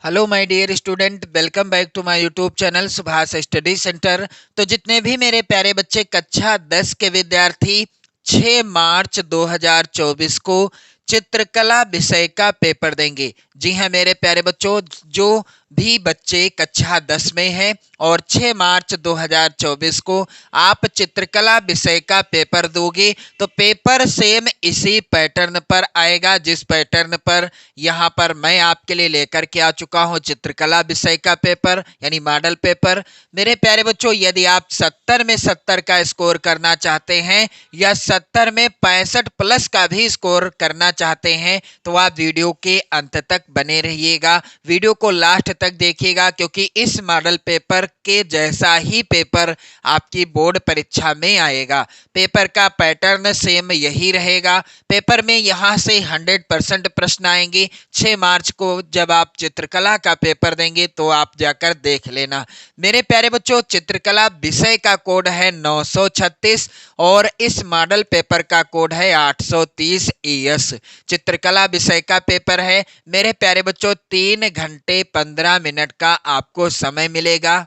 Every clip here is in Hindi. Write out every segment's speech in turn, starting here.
Hello my dear student, welcome back to my YouTube channel Subhash study centre. तो जितने भी मेरे प्यारे बच्चे कक्षा 10 के विद्यार्थी 6 मार्च 2024 को चित्रकला विषय का पेपर देंगे। जी हाँ मेरे प्यारे बच्चों, जो भी बच्चे कक्षा 10 में हैं और 6 मार्च 2024 को आप चित्रकला विषय का पेपर दोगे तो पेपर सेम इसी पैटर्न पर आएगा जिस पैटर्न पर यहाँ पर मैं आपके लिए लेकर के आ चुका हूँ। चित्रकला विषय का पेपर यानी मॉडल पेपर। मेरे प्यारे बच्चों, यदि आप 70 में 70 का स्कोर करना चाहते हैं या 70 में 65 प्लस का भी स्कोर करना चाहते हैं तो आप वीडियो के अंत तक बने रहिएगा, वीडियो को लास्ट तक देखिएगा, क्योंकि इस मॉडल पेपर के जैसा ही पेपर आपकी बोर्ड परीक्षा में आएगा। पेपर का पैटर्न सेम यही रहेगा। पेपर में यहाँ से 100% प्रश्न आएंगे। 6 मार्च को जब आप चित्रकला का पेपर देंगे तो आप जाकर देख लेना। मेरे प्यारे बच्चों, चित्रकला विषय का कोड है 936 और इस मॉडल पेपर का कोड है 830 ES। चित्रकला विषय का पेपर है मेरे प्यारे बच्चों। 3 घंटे 15 मिनट का आपको समय मिलेगा,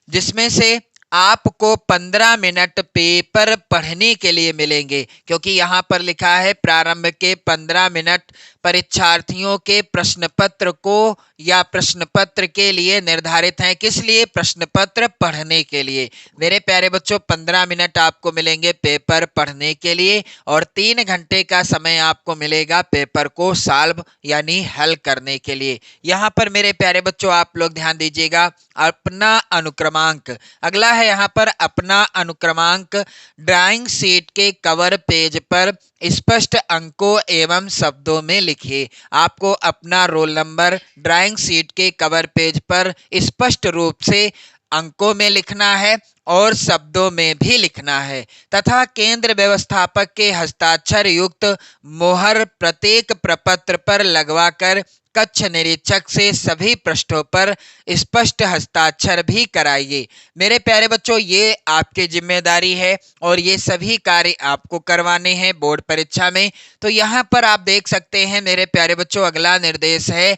जिसमें से आपको 15 मिनट पेपर पढ़ने के लिए मिलेंगे, क्योंकि यहाँ पर लिखा है प्रारंभ के 15 मिनट परीक्षार्थियों के प्रश्न पत्र को या प्रश्न पत्र के लिए निर्धारित हैं। किस लिए? प्रश्न पत्र पढ़ने के लिए। मेरे प्यारे बच्चों, 15 मिनट आपको मिलेंगे पेपर पढ़ने के लिए और 3 घंटे का समय आपको मिलेगा पेपर को सॉल्व यानी हल करने के लिए। यहाँ पर मेरे प्यारे बच्चों आप लोग ध्यान दीजिएगा, अपना अनुक्रमांक अगला है। यहाँ पर अपना अनुक्रमांक ड्राइंग शीट के कवर पेज पर स्पष्ट अंकों एवं शब्दों में लिखिए। आपको अपना रोल नंबर ड्राइंग शीट के कवर पेज पर स्पष्ट रूप से अंकों में लिखना है और शब्दों में भी लिखना है तथा केंद्र व्यवस्थापक के हस्ताक्षर युक्त मोहर प्रत्येक प्रपत्र पर लगवाकर कक्ष निरीक्षक से सभी पृष्ठों पर स्पष्ट हस्ताक्षर भी कराइए। मेरे प्यारे बच्चों, ये आपकी जिम्मेदारी है और ये सभी कार्य आपको करवाने हैं बोर्ड परीक्षा में। तो यहाँ पर आप देख सकते हैं मेरे प्यारे बच्चों, अगला निर्देश है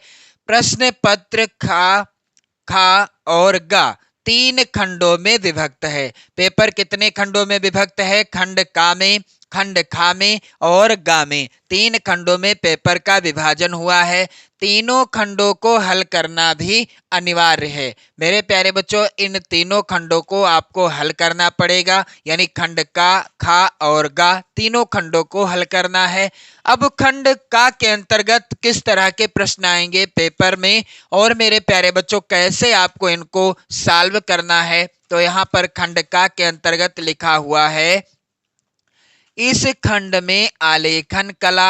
प्रश्न पत्र खा और गा 3 खंडों में विभक्त है। पेपर कितने खंडों में विभक्त है? खंड का में, खंड खा में और गा में 3 खंडों में पेपर का विभाजन हुआ है। तीनों खंडों को हल करना भी अनिवार्य है। मेरे प्यारे बच्चों, इन तीनों खंडों को आपको हल करना पड़ेगा, यानी खंड का, खा और गा तीनों खंडों को हल करना है। अब खंड का के अंतर्गत किस तरह के प्रश्न आएंगे पेपर में और मेरे प्यारे बच्चों कैसे आपको इनको सॉल्व करना है, तो यहाँ पर खंड का के अंतर्गत लिखा हुआ है, इस खंड में आलेखन कला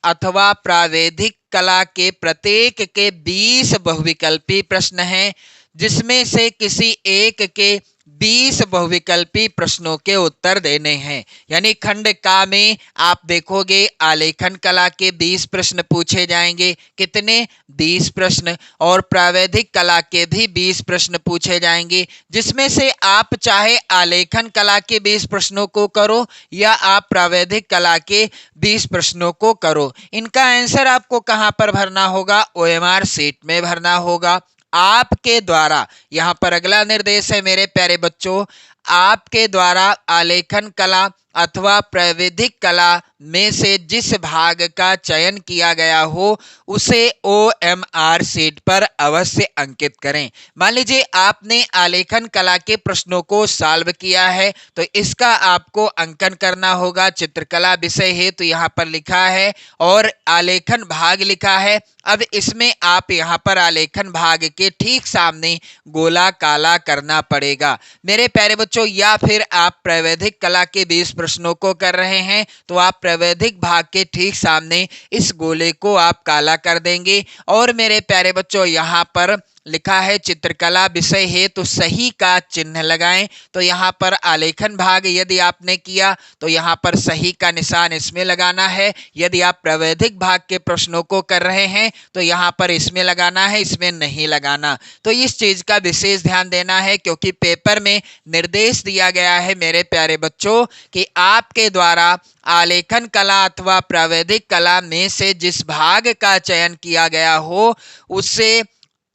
अथवा प्रावैधिक कला के प्रत्येक के 20 बहुविकल्पी प्रश्न हैं, जिसमें से किसी एक के 20 बहुविकल्पी प्रश्नों के उत्तर देने हैं। यानी खंड का में आप देखोगे आलेखन कला के 20 प्रश्न पूछे जाएंगे। कितने? 20 प्रश्न। और प्रावैधिक कला के भी 20 प्रश्न पूछे जाएंगे, जिसमें से आप चाहे आलेखन कला के 20 प्रश्नों को करो या आप प्रावैधिक कला के 20 प्रश्नों को करो। इनका आंसर आपको कहाँ पर भरना होगा? OMR शीट में भरना होगा आपके द्वारा। यहाँ पर अगला निर्देश है मेरे प्यारे बच्चों, आपके द्वारा आलेखन कला अथवा प्रावैधिक कला में से जिस भाग का चयन किया गया हो उसे OMR शीट पर अवश्य अंकित करें। मान लीजिए आपने आलेखन कला के प्रश्नों को सॉल्व किया है तो इसका आपको अंकन करना होगा। चित्रकला विषय है तो यहाँ पर लिखा है और आलेखन भाग लिखा है। अब इसमें आप यहाँ पर आलेखन भाग के ठीक सामने गोला काला करना पड़ेगा मेरे प्यारे बच्चों। या फिर आप प्रावैधिक कला के 20 प्रश्नों को कर रहे हैं तो आप प्रावैधिक भाग के ठीक सामने इस गोले को आप काला कर देंगे। और मेरे प्यारे बच्चों, यहाँ पर लिखा है चित्रकला विषय है तो सही का चिन्ह लगाएं। तो यहाँ पर आलेखन भाग यदि आपने किया तो यहाँ पर सही का निशान इसमें लगाना है। यदि आप प्रावैधिक भाग के प्रश्नों को कर रहे हैं तो यहाँ पर इसमें लगाना है, इसमें नहीं लगाना। तो इस चीज का विशेष ध्यान देना है, क्योंकि पेपर में निर्देश दिया गया है मेरे प्यारे बच्चों कि आपके द्वारा आलेखन कला अथवा प्रावैधिक कला में से जिस भाग का चयन किया गया हो उससे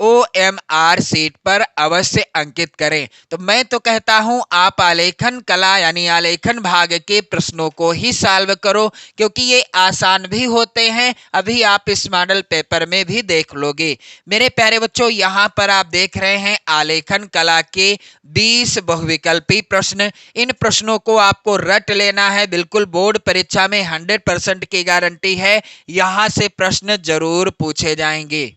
OMR सीट पर अवश्य अंकित करें। तो मैं तो कहता हूं आप आलेखन कला यानी आलेखन भाग के प्रश्नों को ही सॉल्व करो, क्योंकि ये आसान भी होते हैं। अभी आप इस मॉडल पेपर में भी देख लोगे। मेरे प्यारे बच्चों, यहाँ पर आप देख रहे हैं आलेखन कला के 20 बहुविकल्पी प्रश्न। इन प्रश्नों को आपको रट लेना है। बिल्कुल बोर्ड परीक्षा में 100% की गारंटी है, यहाँ से प्रश्न जरूर पूछे जाएंगे।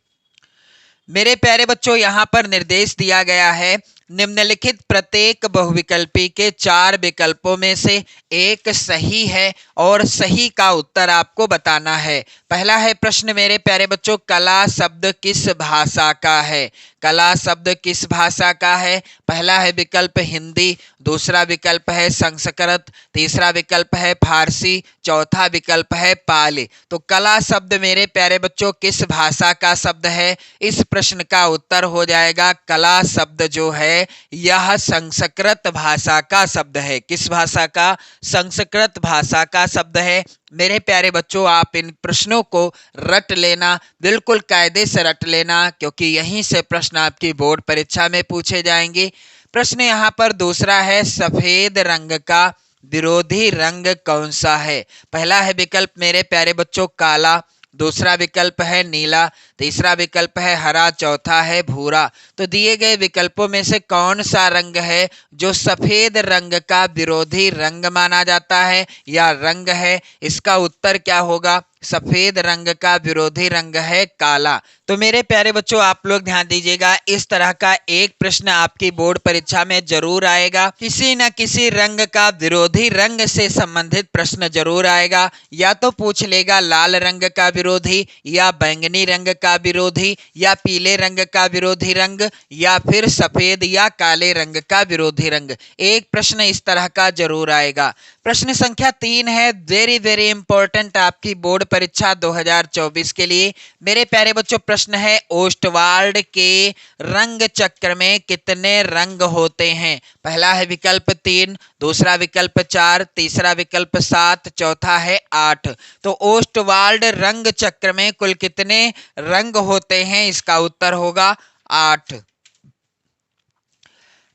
मेरे प्यारे बच्चों, यहाँ पर निर्देश दिया गया है निम्नलिखित प्रत्येक बहुविकल्पी के 4 विकल्पों में से एक सही है और सही का उत्तर आपको बताना है। पहला है प्रश्न मेरे प्यारे बच्चों, कला शब्द किस भाषा का है? कला शब्द किस भाषा का है? पहला है विकल्प हिंदी, दूसरा विकल्प है संस्कृत, तीसरा विकल्प है फारसी, चौथा विकल्प है पाली। तो कला शब्द मेरे प्यारे बच्चों किस भाषा का शब्द है? इस प्रश्न का उत्तर हो जाएगा कला शब्द जो है यह संस्कृत भाषा का शब्द है। किस भाषा का? संस्कृत भाषा का शब्द है। मेरे प्यारे बच्चों, आप इन प्रश्नों को रट लेना, बिल्कुल कायदे से रट लेना, क्योंकि यहीं से प्रश्न आपकी बोर्ड परीक्षा में पूछे जाएंगे। प्रश्न यहाँ पर दूसरा है, सफेद रंग का विरोधी रंग कौन सा है? पहला है विकल्प मेरे प्यारे बच्चों काला, दूसरा विकल्प है नीला, तीसरा विकल्प है हरा, चौथा है भूरा। तो दिए गए विकल्पों में से कौन सा रंग है जो सफेद रंग का विरोधी रंग माना जाता है या रंग है? इसका उत्तर क्या होगा? सफेद रंग का विरोधी रंग है काला। तो मेरे प्यारे बच्चों, आप लोग ध्यान दीजिएगा, इस तरह का एक प्रश्न आपकी बोर्ड परीक्षा में जरूर आएगा। किसी न किसी रंग का विरोधी रंग से संबंधित प्रश्न जरूर आएगा। या तो पूछ लेगा लाल रंग का विरोधी, या बैंगनी रंग का विरोधी, या पीले रंग का विरोधी रंग, या फिर सफेद या काले रंग का विरोधी रंग। एक प्रश्न इस तरह का जरूर आएगा। प्रश्न संख्या 3 है, वेरी वेरी इंपॉर्टेंट आपकी बोर्ड परीक्षा 2024 के लिए। मेरे प्यारे बच्चों, प्रश्न है ओस्टवाल्ड के रंग चक्र में कितने रंग होते हैं? पहला है विकल्प 3, दूसरा विकल्प 4, तीसरा विकल्प 7, चौथा है 8। तो ओस्टवाल्ड रंग चक्र में कुल कितने रंग होते हैं? इसका उत्तर होगा 8।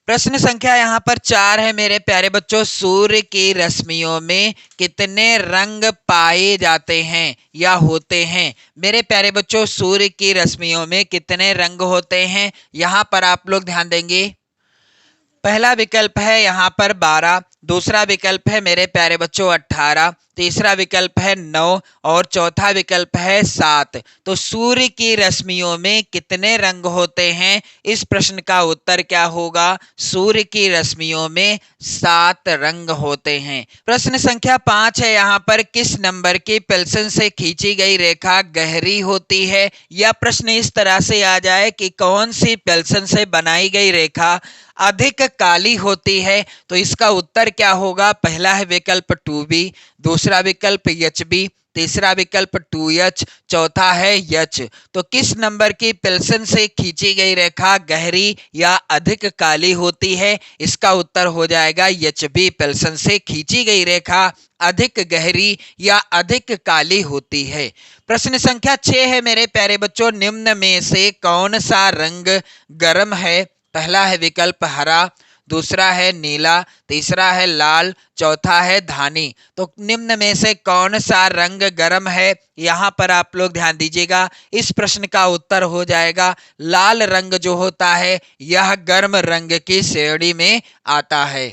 प्रश्न संख्या यहाँ पर 4 है मेरे प्यारे बच्चों, सूर्य की रश्मियों में कितने रंग पाए जाते हैं या होते हैं? मेरे प्यारे बच्चों, सूर्य की रश्मियों में कितने रंग होते हैं? यहाँ पर आप लोग ध्यान देंगे। पहला विकल्प है यहाँ पर 12, दूसरा विकल्प है मेरे प्यारे बच्चों 18, तीसरा विकल्प है 9 और चौथा विकल्प है 7। तो सूर्य की रश्मियों में कितने रंग होते हैं? इस प्रश्न का उत्तर क्या होगा? सूर्य की रश्मियों में 7 रंग होते हैं। प्रश्न संख्या 5 है यहाँ पर, किस नंबर की पेंसिल से खींची गई रेखा गहरी होती है? यह प्रश्न इस तरह से आ जाए कि कौन सी पेंसिल से बनाई गई रेखा अधिक काली होती है? तो इसका उत्तर क्या होगा? पहला है विकल्प 2B, दूसरा विकल्प HB, तीसरा विकल्प 2H, चौथा है H। तो किस नंबर की पेंसिल से खींची गई रेखा गहरी या अधिक काली होती है? इसका उत्तर हो जाएगा HB, पेंसिल से खींची गई रेखा अधिक गहरी या अधिक काली होती है। प्रश्न संख्या 6 है मेरे प्यारे बच्चों, निम्न में से कौन सा रंग गर्म है? पहला है विकल्प हरा, दूसरा है नीला, तीसरा है लाल, चौथा है धानी। तो निम्न में से कौन सा रंग गर्म है? यहाँ पर आप लोग ध्यान दीजिएगा, इस प्रश्न का उत्तर हो जाएगा लाल रंग जो होता है यह गर्म रंग की श्रेणी में आता है।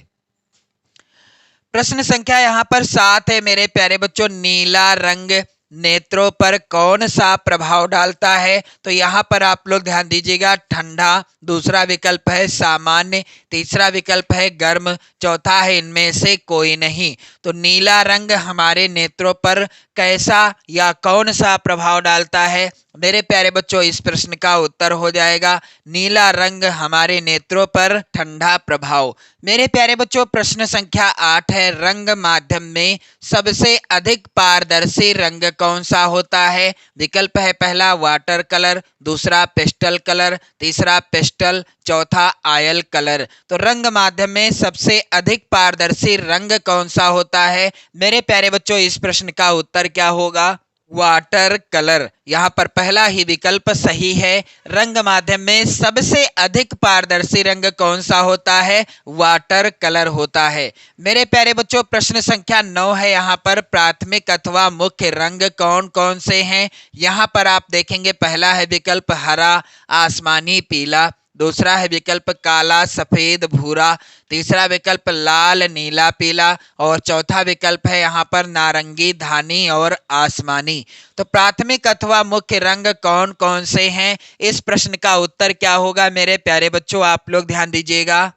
प्रश्न संख्या यहाँ पर 7 है मेरे प्यारे बच्चों, नीला रंग नेत्रों पर कौन सा प्रभाव डालता है? तो यहाँ पर आप लोग ध्यान दीजिएगा, ठंडा, दूसरा विकल्प है सामान्य, तीसरा विकल्प है गर्म, चौथा है इनमें से कोई नहीं। तो नीला रंग हमारे नेत्रों पर कैसा या कौन सा प्रभाव डालता है? मेरे प्यारे बच्चों इस प्रश्न का उत्तर हो जाएगा नीला रंग हमारे नेत्रों पर ठंडा प्रभाव। मेरे प्यारे बच्चों प्रश्न संख्या 8 है, रंग माध्यम में सबसे अधिक पारदर्शी रंग कौन सा होता है? विकल्प है पहला वाटर कलर, दूसरा पेस्टल कलर, तीसरा पेस्टल, चौथा आयल कलर। तो रंग माध्यम में सबसे अधिक पारदर्शी रंग कौन सा होता है? मेरे प्यारे बच्चों इस प्रश्न का उत्तर क्या होगा? Water colour. यहाँ पर पहला ही विकल्प सही है। रंग माध्यम में सबसे अधिक पारदर्शी रंग कौन सा होता है? वाटर कलर होता है। मेरे प्यारे बच्चों प्रश्न संख्या 9 है, यहाँ पर प्राथमिक अथवा मुख्य रंग कौन कौन से हैं? यहाँ पर आप देखेंगे पहला है विकल्प हरा, आसमानी पीला, दूसरा है विकल्प काला, सफेद, भूरा, तीसरा विकल्प लाल, नीला, पीला और चौथा विकल्प है यहाँ पर नारंगी, धानी और आसमानी। तो प्राथमिक अथवा मुख्य रंग कौन कौन से हैं? इस प्रश्न का उत्तर क्या होगा मेरे प्यारे बच्चों? आप लोग ध्यान दीजिएगा।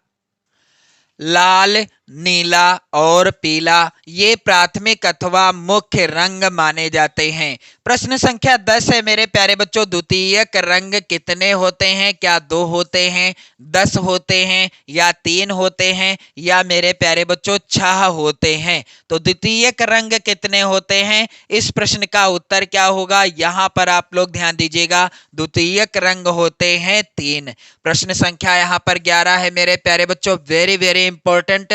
लाल, नीला और पीला ये प्राथमिक अथवा मुख्य रंग माने जाते हैं। प्रश्न संख्या 10 है मेरे प्यारे बच्चों, द्वितीयक रंग कितने होते हैं? क्या 2 होते हैं, 10 होते हैं या 3 होते हैं या मेरे प्यारे बच्चों 6 होते हैं? तो द्वितीयक रंग कितने होते हैं? इस प्रश्न का उत्तर क्या होगा? यहाँ पर आप लोग ध्यान दीजिएगा, द्वितीयक रंग होते हैं 3। प्रश्न संख्या यहाँ पर 11 है मेरे प्यारे बच्चों, वेरी वेरी इंपॉर्टेंट।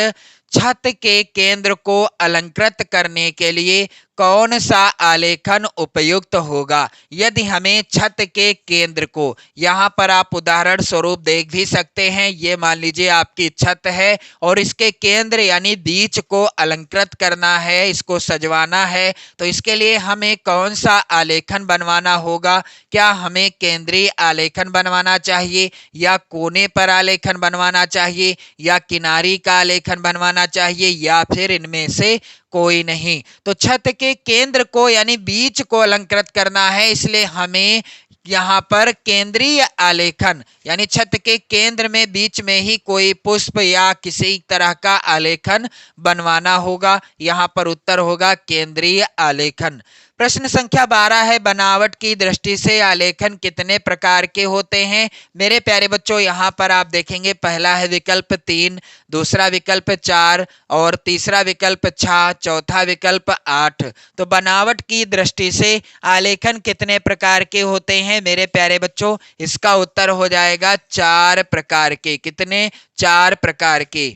छत के केंद्र को अलंकृत करने के लिए कौन सा आलेखन उपयुक्त होगा? यदि हमें छत के केंद्र को, यहाँ पर आप उदाहरण स्वरूप देख भी सकते हैं, ये मान लीजिए आपकी छत है और इसके केंद्र यानी बीच को अलंकृत करना है, इसको सजवाना है, तो इसके लिए हमें कौन सा आलेखन बनवाना होगा? क्या हमें केंद्रीय आलेखन बनवाना चाहिए या कोने पर आलेखन बनवाना चाहिए या किनारी का आलेखन बनवाना चाहिए या फिर इनमें से कोई नहीं? तो छत के केंद्र को यानी बीच को अलंकृत करना है, इसलिए हमें यहाँ पर केंद्रीय आलेखन यानी छत के केंद्र में बीच में ही कोई पुष्प या किसी तरह का आलेखन बनवाना होगा। यहाँ पर उत्तर होगा केंद्रीय आलेखन। प्रश्न संख्या 12 है, बनावट की दृष्टि से आलेखन कितने प्रकार के होते हैं? मेरे प्यारे बच्चों यहाँ पर आप देखेंगे पहला है विकल्प 3, दूसरा विकल्प 4 और तीसरा विकल्प 6, चौथा विकल्प 8। तो बनावट की दृष्टि से आलेखन कितने प्रकार के होते हैं मेरे प्यारे बच्चों? इसका उत्तर हो जाएगा 4 प्रकार के। कितने? 4 प्रकार के।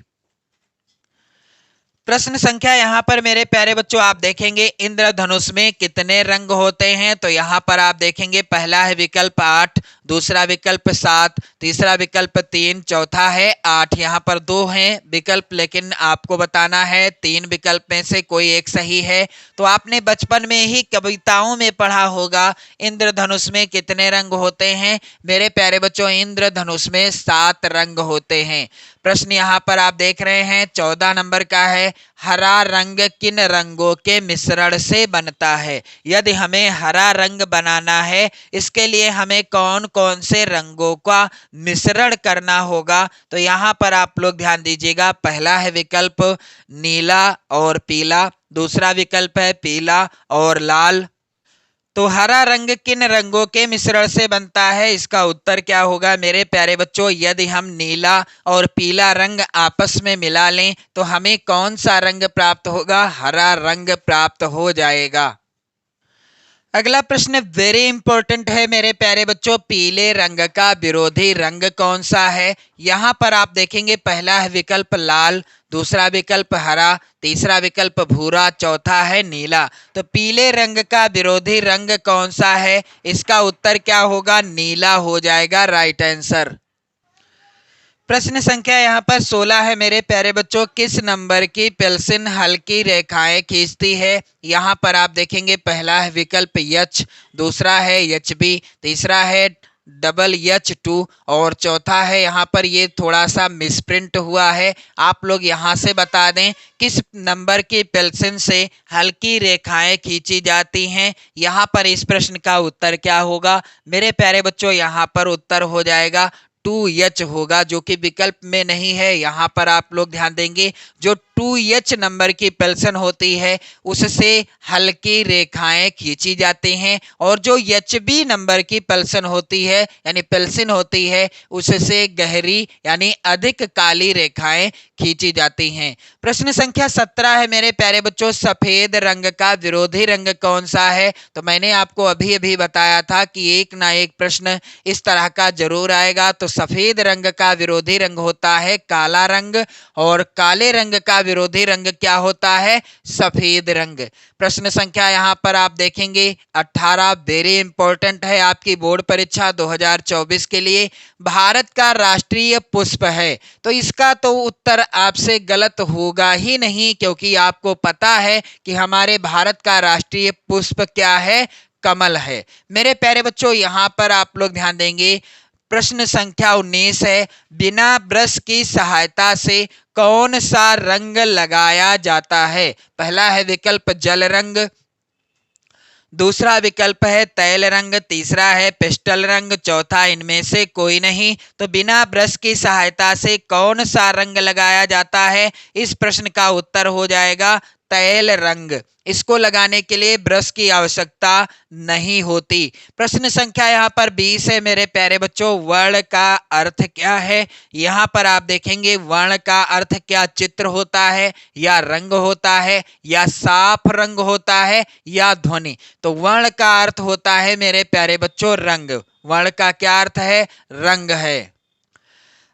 प्रश्न संख्या यहाँ पर मेरे प्यारे बच्चों आप देखेंगे इंद्रधनुष में कितने रंग होते हैं? तो यहाँ पर आप देखेंगे पहला है विकल्प 8, दूसरा विकल्प 7, तीसरा विकल्प 3, चौथा है 8। यहाँ पर 2 हैं विकल्प, लेकिन आपको बताना है 3 विकल्प में से कोई एक सही है। तो आपने बचपन में ही कविताओं में पढ़ा होगा इंद्रधनुष में कितने रंग होते हैं? मेरे प्यारे बच्चों इंद्रधनुष में 7 रंग होते हैं। प्रश्न यहाँ पर आप देख रहे हैं 14 नंबर का है, हरा रंग किन रंगों के मिश्रण से बनता है? यदि हमें हरा रंग बनाना है, इसके लिए हमें कौन कौन से रंगों का मिश्रण करना होगा? तो यहाँ पर आप लोग ध्यान दीजिएगा, पहला है विकल्प नीला और पीला, दूसरा विकल्प है पीला और लाल। तो हरा रंग किन रंगों के मिश्रण से बनता है? इसका उत्तर क्या होगा मेरे प्यारे बच्चों? यदि हम नीला और पीला रंग आपस में मिला लें तो हमें कौन सा रंग प्राप्त होगा? हरा रंग प्राप्त हो जाएगा। अगला प्रश्न वेरी इंपॉर्टेंट है मेरे प्यारे बच्चों, पीले रंग का विरोधी रंग कौन सा है? यहाँ पर आप देखेंगे पहला है विकल्प लाल, दूसरा विकल्प हरा, तीसरा विकल्प भूरा, चौथा है नीला। तो पीले रंग का विरोधी रंग कौन सा है? इसका उत्तर क्या होगा? नीला हो जाएगा राइट आंसर। प्रश्न संख्या यहाँ पर 16 है मेरे प्यारे बच्चों, किस नंबर की पेंसिल हल्की रेखाएं खींचती है? यहाँ पर आप देखेंगे पहला है विकल्प एच, दूसरा है एच बी, तीसरा है डबल H2 और चौथा है यहाँ पर ये थोड़ा सा मिसप्रिंट हुआ है। आप लोग यहाँ से बता दें किस नंबर की पेंसिल से हल्की रेखाएं खींची जाती हैं। यहाँ पर इस प्रश्न का उत्तर क्या होगा मेरे प्यारे बच्चों? यहाँ पर उत्तर हो जाएगा 2H होगा, जो कि विकल्प में नहीं है। यहाँ पर आप लोग ध्यान देंगे जो 2 2H नंबर की पेंसिल होती है उससे हल्की रेखाएं खींची जाती हैं, और जो HB नंबर की पेंसिल होती है यानी पेंसिल होती है उससे गहरी यानी अधिक काली रेखाएं खींची जाती हैं। प्रश्न संख्या 17 है मेरे प्यारे बच्चों, सफेद रंग का विरोधी रंग कौन सा है? तो मैंने आपको अभी अभी बताया था कि एक ना एक प्रश्न इस तरह का जरूर आएगा। तो सफेद रंग का विरोधी रंग होता है काला रंग, और काले रंग का विरोधी रंग क्या होता है? सफेद रंग। प्रश्न संख्या यहां पर आप देखेंगे 18, वेरी इंपॉर्टेंट है आपकी बोर्ड परीक्षा 2024 के लिए। भारत का राष्ट्रीय पुष्प है, तो इसका तो उत्तर आपसे गलत होगा ही नहीं, क्योंकि आपको पता है कि हमारे भारत का राष्ट्रीय पुष्प क्या है? कमल है। मेरे प्यारे बच्चों यहां पर आप लोग ध्यान देंगे, प्रश्न संख्या 19 है, बिना ब्रश की सहायता से कौन सा रंग लगाया जाता है? पहला है विकल्प जल रंग, दूसरा विकल्प है तैल रंग, तीसरा है पेस्टल रंग, चौथा इनमें से कोई नहीं। तो बिना ब्रश की सहायता से कौन सा रंग लगाया जाता है? इस प्रश्न का उत्तर हो जाएगा तैल रंग। इसको लगाने के लिए ब्रश की आवश्यकता नहीं होती। प्रश्न संख्या यहाँ पर 20 है मेरे प्यारे बच्चों, वर्ण का अर्थ क्या है? यहाँ पर आप देखेंगे वर्ण का अर्थ क्या चित्र होता है, या रंग होता है, या साफ रंग होता है, या ध्वनि? तो वर्ण का अर्थ होता है मेरे प्यारे बच्चों रंग। वर्ण का क्या अर्थ है? रंग है।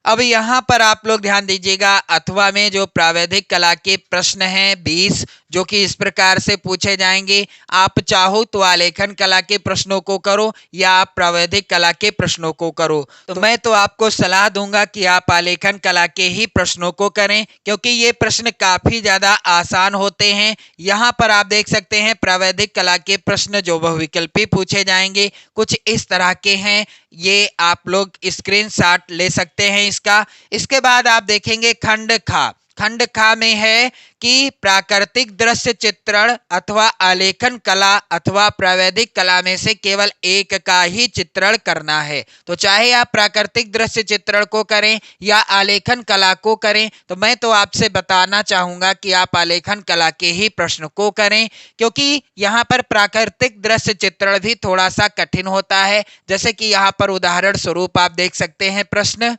अब यहाँ पर आप लोग ध्यान दीजिएगा, अथवा में जो प्रावैधिक कला के प्रश्न हैं 20, जो कि इस प्रकार से पूछे जाएंगे। आप चाहो तो आलेखन कला के प्रश्नों को करो या आप प्रावैधिक कला के प्रश्नों को करो। तो मैं तो आपको सलाह दूंगा कि आप आलेखन कला के ही प्रश्नों को करें, क्योंकि ये प्रश्न काफी ज्यादा आसान होते हैं। यहाँ पर आप देख सकते हैं प्रावैधिक कला के प्रश्न जो बहुविकल्पी पूछे जाएंगे कुछ इस तरह के हैं, ये आप लोग स्क्रीनशॉट ले सकते हैं इसका। इसके बाद आप देखेंगे खंड खा। खंड खा में है कि प्राकृतिक दृश्य चित्रण अथवा आलेखन कला अथवा प्रावैधिक कला में से केवल एक का ही चित्रण करना है। तो चाहे आप प्राकृतिक दृश्य चित्रण को करें या आलेखन कला को करें, तो मैं तो आपसे बताना चाहूंगा कि आप आलेखन कला के ही प्रश्न को करें, क्योंकि यहाँ पर प्राकृतिक दृश्य चित्रण भी थोड़ा सा कठिन होता है। जैसे कि यहाँ पर उदाहरण स्वरूप आप देख सकते हैं प्रश्न,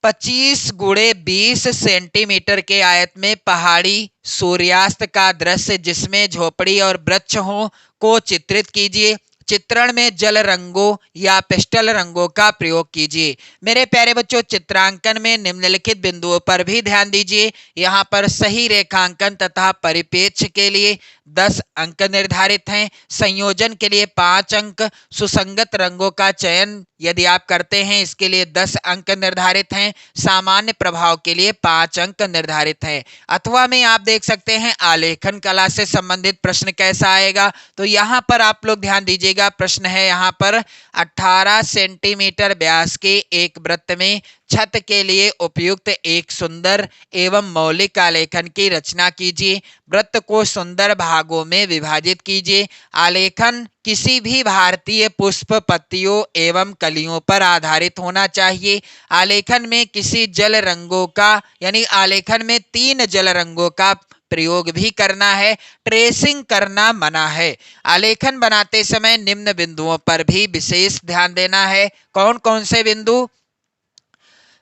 25 गुणे 20 सेंटीमीटर के आयत में पहाड़ी सूर्यास्त का दृश्य जिसमें झोपड़ी और वृक्ष हो को चित्रित कीजिए। चित्रण में जल रंगों या पेस्टल रंगों का प्रयोग कीजिए। मेरे प्यारे बच्चों, चित्रांकन में निम्नलिखित बिंदुओं पर भी ध्यान दीजिए। यहाँ पर सही रेखांकन तथा परिप्रेक्ष्य के लिए 10 अंक निर्धारित हैं, संयोजन के लिए 5 अंक, सुसंगत रंगों का चयन यदि आप करते हैं इसके लिए 10 अंक निर्धारित हैं, सामान्य प्रभाव के लिए 5 अंक निर्धारित हैं। अथवा में आप देख सकते हैं आलेखन कला से संबंधित प्रश्न कैसा आएगा। तो यहाँ पर आप लोग ध्यान दीजिएगा, प्रश्न है यहाँ पर 18 सेंटीमीटर व्यास के एक वृत्त में छत के लिए उपयुक्त एक सुंदर एवं मौलिक आलेखन की रचना कीजिए। वृत्त को सुंदर भागों में विभाजित कीजिए। आलेखन किसी भी भारतीय पुष्प पत्तियों एवं कलियों पर आधारित होना चाहिए। आलेखन में किसी जल रंगों का यानी आलेखन में 3 जल रंगों का प्रयोग भी करना है, ट्रेसिंग करना मना है। आलेखन बनाते समय निम्न बिंदुओं पर भी विशेष ध्यान देना है। कौन कौन से बिंदु?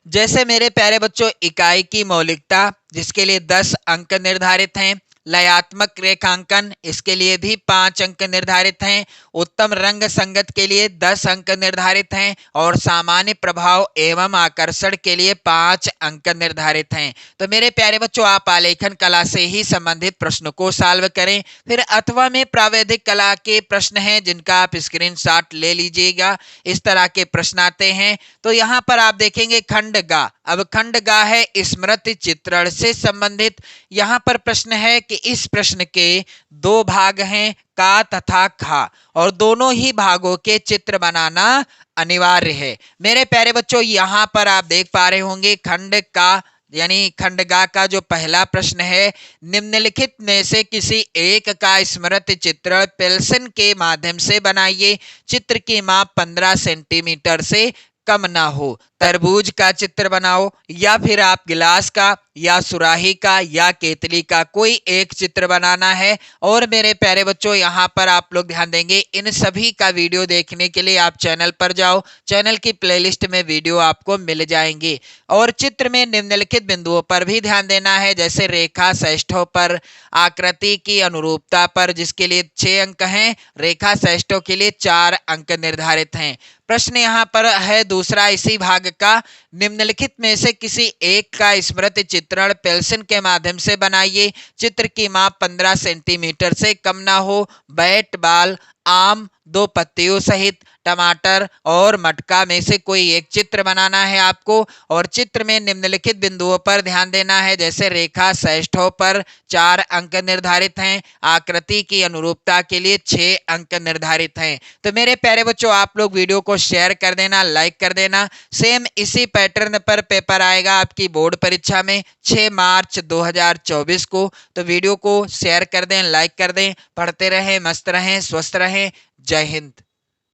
जैसे मेरे प्यारे बच्चों, इकाई की मौलिकता जिसके लिए 10 अंक निर्धारित हैं, लयात्मक रेखांकन इसके लिए भी 5 अंक निर्धारित हैं, उत्तम रंग संगत के लिए 10 अंक निर्धारित हैं, और सामान्य प्रभाव एवं आकर्षण के लिए 5 अंक निर्धारित हैं। तो मेरे प्यारे बच्चों, आप आलेखन कला से ही संबंधित प्रश्न को सॉल्व करें। फिर अथवा में प्रावैधिक कला के प्रश्न हैं जिनका आप स्क्रीनशॉट ले लीजिएगा। इस तरह के प्रश्न आते हैं। तो यहाँ पर आप देखेंगे खंड गा। अब खंड गा है स्मृति चित्रण से संबंधित। यहाँ पर प्रश्न है कि इस प्रश्न के 2 भाग हैं, का तथा खा, और दोनों ही भागों के चित्र बनाना अनिवार्य है। मेरे प्यारे बच्चों, यहाँ पर आप देख पा रहे होंगे खंड का यानी खंडगा का जो पहला प्रश्न है, निम्नलिखित में से किसी एक का स्मृति चित्र पेंसिल के माध्यम से बनाइए। चित्र की माप 15 सेंटीमीटर से कम ना हो। तरबूज का चित्र बनाओ, या फिर आप गिलास का या सुराही का या केतली का कोई एक चित्र बनाना है। और मेरे प्यारे बच्चों, यहाँ पर आप लोग ध्यान देंगे, इन सभी का वीडियो देखने के लिए आप चैनल पर जाओ, चैनल की प्लेलिस्ट में वीडियो आपको मिल जाएंगे। और चित्र में निम्नलिखित बिंदुओं पर भी ध्यान देना है, जैसे रेखा सैष्ठों पर, आकृति की अनुरूपता पर, जिसके लिए 6 अंक हैं, रेखा सैष्ठों के लिए 4 अंक निर्धारित हैं। प्रश्न यहाँ पर है दूसरा इसी भाग का, निम्नलिखित में से किसी एक का स्मृति चित्रण पेंसिल के माध्यम से बनाइए। चित्र की माप 15 सेंटीमीटर से कम ना हो। बैट बॉल, आम, 2 पत्तियों सहित, टमाटर और मटका में से कोई एक चित्र बनाना है आपको। और चित्र में निम्नलिखित बिंदुओं पर ध्यान देना है, जैसे रेखा सैष्ठों पर 4 अंक निर्धारित हैं, आकृति की अनुरूपता के लिए 6 अंक निर्धारित हैं। तो मेरे प्यारे बच्चों, आप लोग वीडियो को शेयर कर देना, लाइक कर देना। सेम इसी पैटर्न पर पेपर आएगा आपकी बोर्ड परीक्षा में 6 मार्च 2024 को। तो वीडियो को शेयर कर दें, लाइक कर दें। पढ़ते रहें, मस्त रहें, स्वस्थ रहें। जय हिंद।